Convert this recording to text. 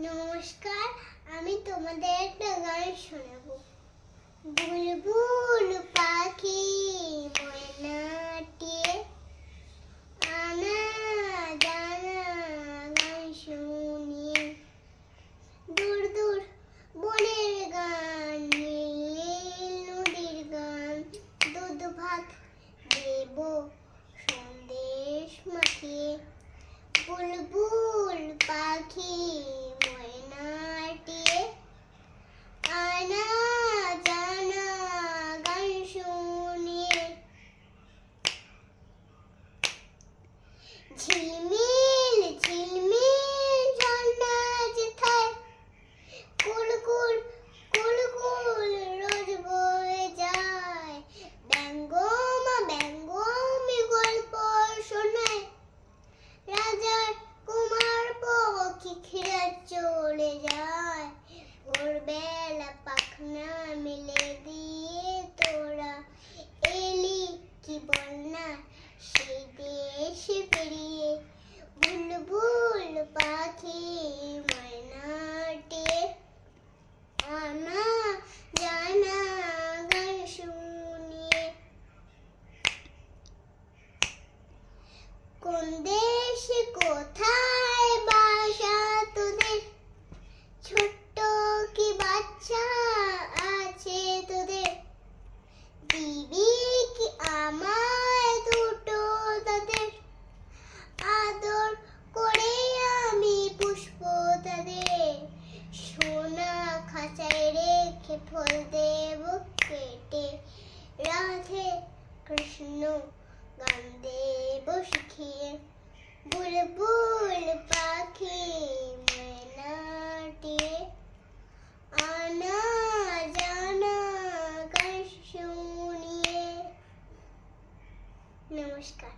নমস্কার, আমি তোমাদের একটা গান শোনাবো। বুলবুল পাখি ময়নাটি আনা জানা গান শুনিয়ে দূর দূর বনের গান, নদীর গান, দুধ ভাত দেব সন্দেশ মাখিয়ে। বুলবুল পাখি ময়নাটি আনা জানা গান শুনিয়ে ঝিলমিল ঝিলমিল ঝর্ণা যেথায় কুলকুল কুলকুল রোজ বয়ে যায়। ব্যঙ্গমা ব্যঙ্গমি গল্প শোনায়, রাজার কুমার পক্ষী খেলা চলে যায়। ভোরবেলা পাখনা মেলে দিয়ে তোরা এলি কি বলনা সেই দেশে পেরিয়ে। বুলবুল পাখি ময়নাটি আনা জানা গান শুনিয়ে। কোন দেশে কোথায় বাসা তোদের, ছোট্ট কি বাচ্চা আছে তোদের, দিবি কি আমায় দুটো তাদের, আদর করে আমি পুষ্প তাদের। সোনা খাঁচায় রেখে ফল দেব কেটে, রাধে কৃষ্ণ গান দেব শিখিয়ে। বুলবুল পাখি ময়নাটি আনা জানা গান শুনিয়ে। নমস্কার।